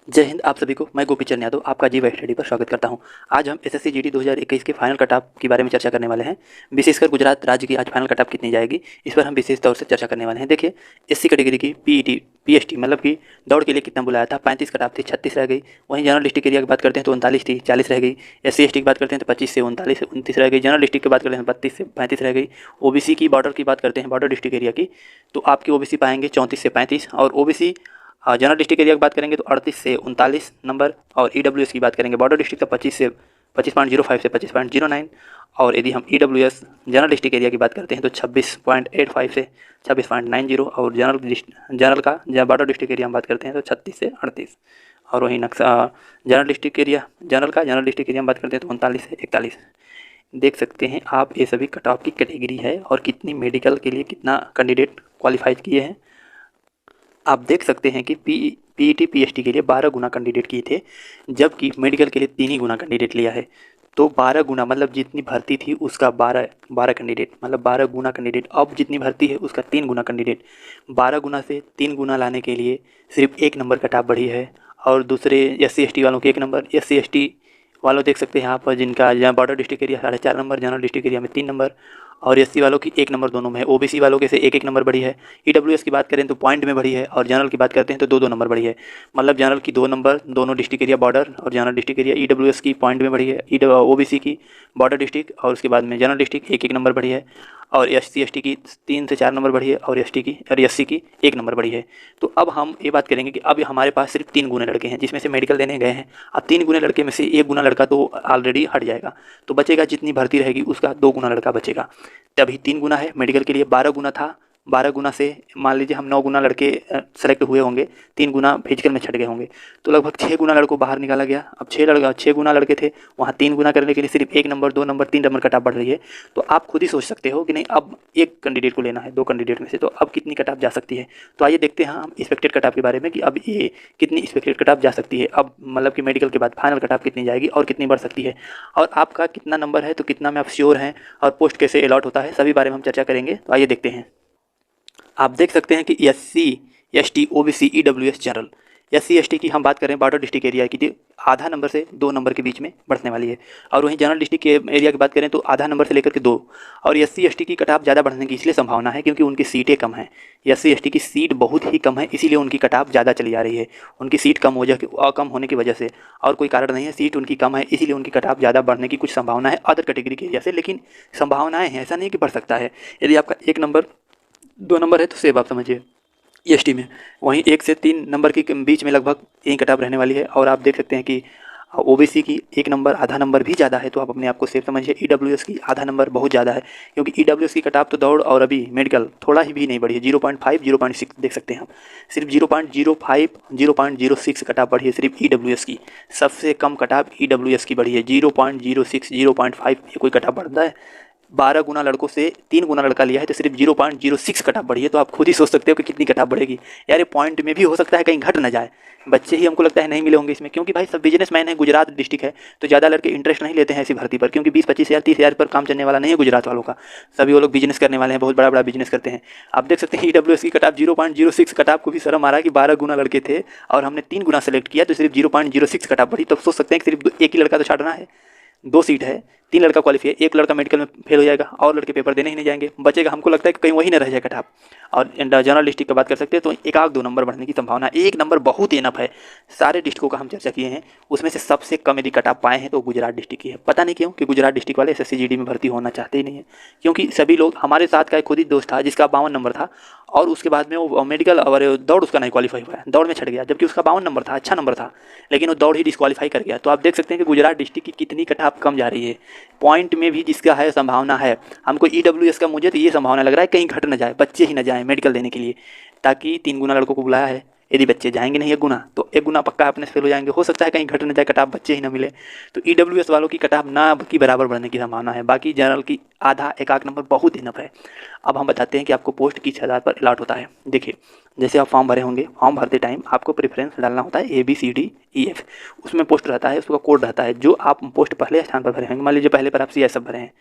जय हिंद। आप सभी को मैं गोपीचंद यादव आपका जीवा स्टडी पर स्वागत करता हूं। आज हम एसएससी जीडी 2021 के फाइनल कट ऑफ के बारे में चर्चा करने वाले हैं। विशेषकर गुजरात राज्य की आज फाइनल कट ऑफ कितनी जाएगी, इस पर हम विशेष तौर से चर्चा करने वाले हैं। देखिए, एससी कैटेगरी की पीईटी पीएसटी मतलब कि दौड़ के लिए कितना बुलाया था, 35 कट ऑफ थी, 36 रह गई। वहीं जनरल डिस्ट्रिक्ट एरिया की बात करते हैं तो 39 थी, 40 रह गई। एससी एसटी की बात करते हैं तो 25 से 29 रह गई। जनरल डिस्ट्रिक्ट की बात करते हैं 32 से 35 रह गई। ओबीसी की बॉर्डर की बात करते हैं, बॉर्डर डिस्ट्रिक्ट एरिया की, तो आपकी ओबीसी पाएंगे 34 से 35। और ओबीसी जनरल डिस्ट्रिक्ट एरिया की बात करेंगे तो 38 से 39 नंबर। और ईडब्ल्यूएस की बात करेंगे बॉर्डर डिस्ट्रिक्ट तो 25.05 से 25.09। और यदि हम ईडब्ल्यूएस जनरल डिस्ट्रिक्ट एरिया की बात करते हैं तो 26.85 से 26.90। और जनरल का बॉर्डर डिस्ट्रिक्ट एरिया हम बात करते हैं तो 36 से 38। और वहीं नक्शा general district area general district area में बात करते हैं तो 39 से 41। देख सकते हैं आप, ये सभी कट ऑफ की कैटेगरी है और कितनी मेडिकल के लिए कितना कैंडिडेट क्वालिफाई किए हैं। आप देख सकते हैं कि पीईटी पीएसटी के लिए 12 गुना कैंडिडेट किए थे, जबकि मेडिकल के लिए 3 ही गुना कैंडिडेट लिया है। तो 12 गुना मतलब जितनी भर्ती थी उसका 12 कैंडिडेट, मतलब 12 गुना कैंडिडेट। अब जितनी भर्ती है उसका 3 गुना कैंडिडेट। 12 गुना से 3 गुना लाने के लिए सिर्फ 1 नंबर कट ऑफ बढ़ी है। और दूसरे एससी एसटी वालों के 1 नंबर, एससी एसटी वालों देख सकते हैं यहाँ पर, जिनका जहाँ border district area 4.5 number, general district area में 3 नंबर। और एससी वालों की 1 नंबर दोनों में है। ओबीसी वालों के से 1-1 नंबर बढ़ी है। ईडब्ल्यूएस की बात करें तो पॉइंट में बढ़ी है, और जनरल की बात करते हैं तो 2-2 नंबर बढ़ी है। मतलब जनरल की 2 नंबर दोनों डिस्ट्रिक्ट एरिया बॉर्डर और जनरल डिस्ट्रिक्ट एरिया। ईडब्ल्यूएस की पॉइंट में बढ़ी है। ओबीसी की बॉर्डर डिस्ट्रिक्ट और उसके बाद में जनरल डिस्ट्रिक्ट 1-1 नंबर बढ़ी है। और एससी एसटी की 3 से 4 नंबर बढ़ी है, और एससी की 1 नंबर बढ़ी है। तो अब हम ये बात करेंगे कि अब हमारे पास सिर्फ 3 गुने लड़के हैं जिसमें से मेडिकल देने गए हैं। अब 3 गुने लड़के में से 1 गुना लड़का तो ऑलरेडी हट जाएगा, तो बचेगा जितनी भर्ती रहेगी उसका 2 गुना लड़का बचेगा। तभी 3 गुना है। मेडिकल के लिए 12 गुना था। 12 गुना से मान लीजिए हम 9 गुना लड़के सेलेक्ट हुए होंगे, 3 गुना फिजिकल में छट गए होंगे, तो लगभग 6 गुना लड़कों बाहर निकाला गया। अब 6 गुना लड़के थे, वहाँ 3 गुना करने के लिए सिर्फ 1 number, 2 number, 3 number cut off बढ़ रही है। तो आप खुद ही सोच सकते हो कि नहीं, अब एक कैंडिडेट को लेना है 2 कैंडिडेट में से, तो अब कितनी कट ऑफ जा सकती है। तो आइए देखते हैं हम एक्सपेक्टेड कट ऑफ के बारे में कि अब ये कितनी एक्सपेक्टेड कट ऑफ जा सकती है। अब मतलब कि मेडिकल के बाद फाइनल कट ऑफ कितनी जाएगी और कितनी बढ़ सकती है, और आपका कितना नंबर है तो कितना में आप श्योर हैं, और पोस्ट कैसे अलॉट होता है, सभी बारे में हम चर्चा करेंगे। तो आइए देखते हैं। आप देख सकते हैं कि SC ST OBC EWS general, SC ST की हम बात करें बॉर्डर डिस्ट्रिक्ट एरिया की, तो आधा नंबर से 2 नंबर के बीच में बढ़ने वाली है। और वहीं जनरल डिस्ट्रिक्ट के एरिया की बात करें तो आधा नंबर से लेकर के 2। और एससी एसटी की कट ऑफ ज़्यादा बढ़ने की इसलिए संभावना है क्योंकि उनकी सीटें कम हैं। एससी एसटी की सीट बहुत ही कम है, इसीलिए उनकी कट ऑफ ज़्यादा चली जा रही है। उनकी सीट कम होने की वजह से, और कोई कारण नहीं है, सीट उनकी कम है इसीलिए उनकी कट ऑफ ज़्यादा बढ़ने की कुछ संभावना है अदर कैटेगरी के एरिया से, लेकिन संभावनाएं हैं, ऐसा नहीं कि बढ़ सकता है। यदि आपका 1 नंबर 2 नंबर है तो सेव आप समझिए ईएसटी में। वहीं 1 से 3 नंबर के बीच में लगभग यही कट-ऑफ रहने वाली है। और आप देख सकते हैं कि ओबीसी की 1 नंबर आधा नंबर भी ज़्यादा है, तो आप अपने आप को सेफ समझिए। ईडब्ल्यूएस की आधा नंबर बहुत ज़्यादा है, क्योंकि ईडब्ल्यूएस की कट-ऑफ तो दौड़ और अभी मेडिकल थोड़ा ही भी नहीं बढ़ी है। 0.5 0.6 देख सकते हैं हम, सिर्फ 0.05 0.06 कट-ऑफ बढ़ी है सिर्फ ईडब्ल्यूएस की। सबसे कम कट-ऑफ ईडब्ल्यूएस की बढ़ी है 0.06 0.5। ये कोई कट-ऑफ बढ़ता है? 12 गुना लड़कों से 3 गुना लड़का लिया है तो सिर्फ 0.06 कट ऑफ बढ़ी है। तो आप खुद ही सोच सकते हो कि कितनी कट ऑफ बढ़ेगी। यार ये पॉइंट में भी हो सकता है कहीं घट ना जाए। बच्चे ही हमको लगता है नहीं मिले होंगे इसमें, क्योंकि भाई सब बिजनेसमैन है, गुजरात डिस्ट्रिक्ट है, तो ज़्यादा लड़के इंटरेस्ट नहीं लेते हैं ऐसी भर्ती पर, क्योंकि 20-25 हज़ार 30 हज़ार पर काम चलने वाला नहीं है गुजरात वालों का। सभी वो लोग बिजनेस करने वाले हैं, बहुत बड़ा बड़ा बिजनेस करते हैं। आप देख सकते हैं ईडब्ल्यूएस की कट ऑफ 0.06 कट ऑफ को भी शर्म आ रहा है कि 12 गुना लड़के थे और हमने 3 गुना सेलेक्ट किया तो सिर्फ 0.06 कट ऑफ बढ़ी। तब सोच सकते हैं कि सिर्फ एक ही लड़का तो छाड़ना है, 2 सीट है, 3 लड़का क्वालिफाई है, 1 लड़का मेडिकल में फेल हो जाएगा और लड़के पेपर देने ही नहीं जाएंगे। बचेगा, हमको लगता है कि कहीं वही ना रह जाए कट ऑफ। और जनरल डिस्ट्रिक्ट की बात कर सकते हैं तो 1-2 नंबर बढ़ने की संभावना है। 1 नंबर बहुत इनफ है। सारे डिस्ट्रिक्टों का हम चर्चा किए हैं, उसमें से सबसे कम यदि कट ऑफ पाए हैं तो गुजरात डिस्ट्रिक्ट की है। पता नहीं क्यों कि गुजरात डिस्ट्रिक्ट वाले एसएससी जीडी में भर्ती होना चाहते ही नहीं है, क्योंकि सभी लोग, हमारे साथ का एक खुद ही दोस्त था जिसका 52 नंबर था, और उसके बाद में वो मेडिकल और दौड़ उसका नहीं क्वालिफाई हुआ है, दौड़ में छट गया, जबकि उसका 52 नंबर था, अच्छा नंबर था, लेकिन वो दौड़ ही डिस्क्वालीफाई कर गया। तो आप देख सकते हैं कि गुजरात डिस्ट्रिक्ट की कितनी कट ऑफ कम जा रही है। पॉइंट में भी जिसका है संभावना है, हमको ईडब्ल्यूएस का मुझे तो ये संभावना लग रहा है कहीं घट न जाए, बच्चे ही न जाएँ मेडिकल देने के लिए, ताकि 3 गुना लड़कों को बुलाया है। यदि बच्चे जाएंगे नहीं 1 गुना तो 1 गुना पक्का अपने से फेल हो जाएंगे। हो सकता है कहीं घट न जाए कट ऑफ, बच्चे ही ना मिले, तो ईडब्ल्यूएस वालों की कट ऑफ ना की बराबर बढ़ने की संभावना है। बाकी जनरल की आधा 1-8 नंबर बहुत इनफ है। अब हम बताते हैं कि आपको पोस्ट किस आधार पर अलॉट होता है। देखिए, जैसे आप फॉर्म भरे होंगे, फॉर्म भरते टाइम आपको प्रेफरेंस डालना होता है ABCDEF, उसमें पोस्ट रहता है, उसका कोड रहता है। जो आप पोस्ट पहले स्थान पर भरे होंगे, मान लीजिए पहले पर आप CSF भरे हैं,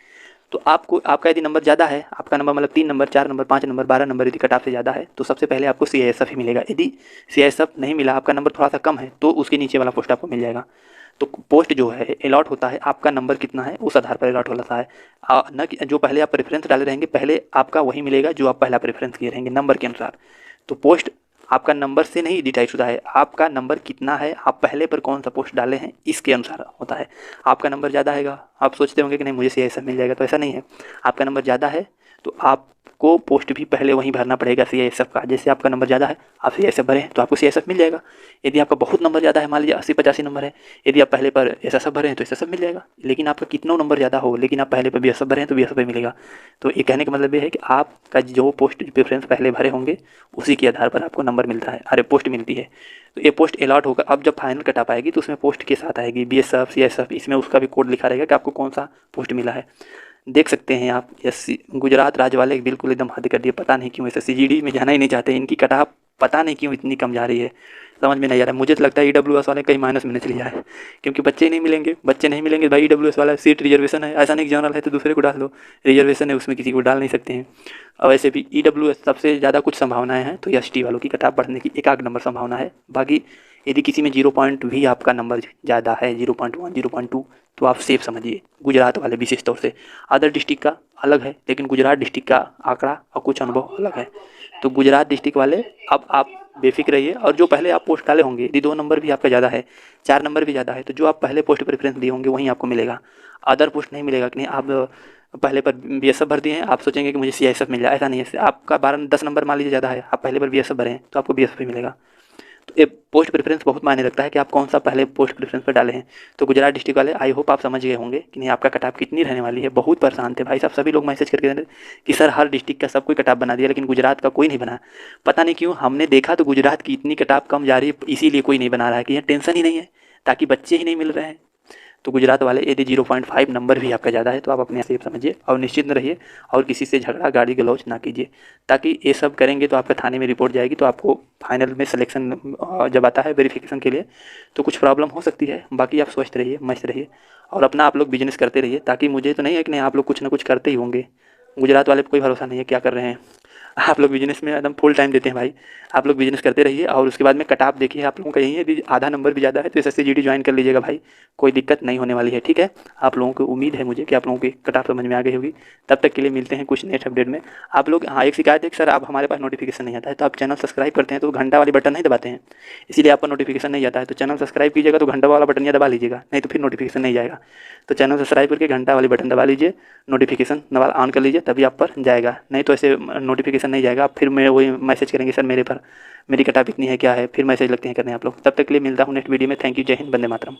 तो आपको आपका यदि नंबर ज़्यादा है, आपका नंबर मतलब 3 नंबर, 4 नंबर, 5 नंबर, 12 नंबर यदि कट ऑफ से ज़्यादा है तो सबसे पहले आपको CISF ही मिलेगा। यदि CISF नहीं मिला, आपका नंबर थोड़ा सा कम है, तो उसके नीचे वाला पोस्ट आपको मिल जाएगा। तो पोस्ट जो है अलॉट होता है, आपका नंबर कितना है उस आधार पर अलॉट होता है, न कि जो पहले आप प्रेफरेंस डाले रहेंगे, पहले आपका वही मिलेगा जो आप पहला प्रेफरेंस किए रहेंगे नंबर के अनुसार। तो पोस्ट आपका नंबर से नहीं डिटाइट होता है, आपका नंबर कितना है, आप पहले पर कौन सा पोस्ट डाले हैं इसके अनुसार होता है। आपका नंबर ज़्यादा है, आप सोचते होंगे कि नहीं मुझे CISF मिल जाएगा, तो ऐसा नहीं है। आपका नंबर ज़्यादा है तो आपको पोस्ट भी पहले वहीं भरना पड़ेगा CISF का। जैसे आपका नंबर ज़्यादा है, आप CISF भरें तो आपको CISF मिल जाएगा। यदि आपका बहुत नंबर ज़्यादा है, मान लीजिए 80-85 नंबर है, यदि आप पहले पर SSF भरें तो SSF मिल जाएगा। लेकिन आपका कितना नंबर ज़्यादा हो, लेकिन आप पहले पर BSF भरें तो BSF मिलेगा। तो ये कहने का मतलब ये है कि आपका जो पोस्ट प्रेफरेंस पहले भरे होंगे उसी के आधार पर आपको नंबर मिलता है, अरे पोस्ट मिलती है। तो ये पोस्ट अलॉट होगा, अब जब फाइनल कट ऑफ आएगी तो उसमें पोस्ट के साथ आएगी BSF CISF, इसमें उसका भी कोड लिखा रहेगा कि आपको कौन सा पोस्ट मिला है। देख सकते हैं आप, गुजरात राज्य वाले बिल्कुल एकदम हद कर दिए, पता नहीं क्यों SSC GD में जाना ही नहीं चाहते, इनकी कट ऑफ पता नहीं क्यों इतनी कम जा रही है, समझ में नहीं आ रहा है। मुझे तो लगता है EWS वाले कहीं माइनस में न चली जाए, क्योंकि बच्चे ही नहीं मिलेंगे, बच्चे नहीं मिलेंगे भाई। EWS वाला सीट रिजर्वेशन है, ऐसा नहीं जनरल है तो दूसरे को डाल दो, रिजर्वेशन है उसमें किसी को डाल नहीं सकते हैं। और वैसे भी EWS सबसे ज़्यादा कुछ संभावनाएं हैं तो ST वालों की कट ऑफ बढ़ने की एक आध नंबर संभावना है। बाकी यदि किसी में 0 पॉइंट भी आपका नंबर ज़्यादा है, 0.1 0.2, तो आप सेफ समझिए गुजरात वाले विशेष तौर से। अदर डिस्ट्रिक्ट का अलग है, लेकिन गुजरात डिस्ट्रिक्ट का आंकड़ा और कुछ अनुभव अलग है। तो गुजरात डिस्ट्रिक्ट वाले अब आप बेफिक्र रहिए, और जो पहले आप पोस्ट डाले होंगे, यदि 2 नंबर भी आपका ज़्यादा है, 4 नंबर भी ज़्यादा है, तो जो आप पहले पोस्ट प्रेफरेंस दिए होंगे वहीं आपको मिलेगा। अदर पोस्ट नहीं मिलेगा कि नहीं आप पहले पर BSF भर दिए हैं, आप सोचेंगे कि मुझे CISF मिल जाए, ऐसा नहीं है। आपका 12-10 नंबर मान लीजिए ज़्यादा है, आप पहले पर BSF भरे हैं तो आपको BSF ही मिलेगा। तो ये पोस्ट प्रेफरेंस बहुत मायने रखता है कि आप कौन सा पहले पोस्ट प्रेफरेंस पर डाले हैं। तो गुजरात डिस्ट्रिक्ट वाले आई होप आप समझ गए होंगे कि नहीं आपका कट ऑफ कितनी रहने वाली है। बहुत परेशान थे भाई साहब, सभी लोग मैसेज करके दे कि सर हर डिस्ट्रिक्ट का सब कोई कट ऑफ बना दिया, लेकिन गुजरात का कोई नहीं बना। पता नहीं क्यों, हमने देखा तो गुजरात की इतनी कट ऑफ कम जा रही है, इसीलिए कोई नहीं बना रहा है कि टेंशन ही नहीं है, ताकि बच्चे ही नहीं मिल रहे हैं। तो गुजरात वाले यदि 0.5 नंबर भी आपका ज़्यादा है तो आप अपने सेफ समझिए और निश्चिंत रहिए, और किसी से झगड़ा गाड़ी गलौज ना कीजिए, ताकि ये सब करेंगे तो आपका थाने में रिपोर्ट जाएगी, तो आपको फाइनल में सिलेक्शन जब आता है वेरिफिकेशन के लिए तो कुछ प्रॉब्लम हो सकती है। बाकी आप स्वस्थ रहिए, मस्त रहिए, और अपना आप लोग बिजनेस करते रहिए, ताकि मुझे तो नहीं है कि नहीं आप लोग कुछ ना कुछ करते ही होंगे। गुजरात वाले पर कोई भरोसा नहीं है क्या कर रहे हैं, आप लोग बिजनेस में एकदम फुल टाइम देते हैं भाई। आप लोग बिजनेस करते रहिए, और उसके बाद में कट ऑफ देखिए आप लोगों का यही है, यदि आधा नंबर भी ज़्यादा है तो SSC GD ज्वाइन कर लीजिएगा भाई, कोई दिक्कत नहीं होने वाली है। ठीक है, आप लोगों को उम्मीद है मुझे कि आप लोगों की कट ऑफ समझ में आ गई होगी। तब तक के लिए मिलते हैं कुछ नेक्स्ट अपडेट में। आप लोग, हाँ एक शिकायत है कि सर आप हमारे पास नोटिफिकेशन नहीं आता है, तो आप चैनल सब्सक्राइब करते हैं तो घंटा वाली बटन नहीं दबाते हैं, इसीलिए आपका नोटिफिकेशन नहीं आता है। तो चैनल सब्सक्राइब कीजिएगा तो घंटा वाला बटन या दबा लीजिएगा, नहीं तो फिर नोटिफिकेशन नहीं जाएगा। तो चैनल सब्सक्राइब करके घंटा वाली बटन दबा लीजिए, नोटिफिकेशन नवाल ऑन कर लीजिए, तभी आप पर जाएगा, नहीं तो ऐसे नोटिफिकेशन नहीं जाएगा। फिर मैं वही मैसेज करेंगे सर मेरे पर मेरी कट ऑफ इतनी है क्या है, फिर मैसेज लगते हैं करने आप लोग। तब तक के लिए मिलता हूँ नेक्स्ट वीडियो में। थैंक यू, जय हिंद, वंदे मातरम।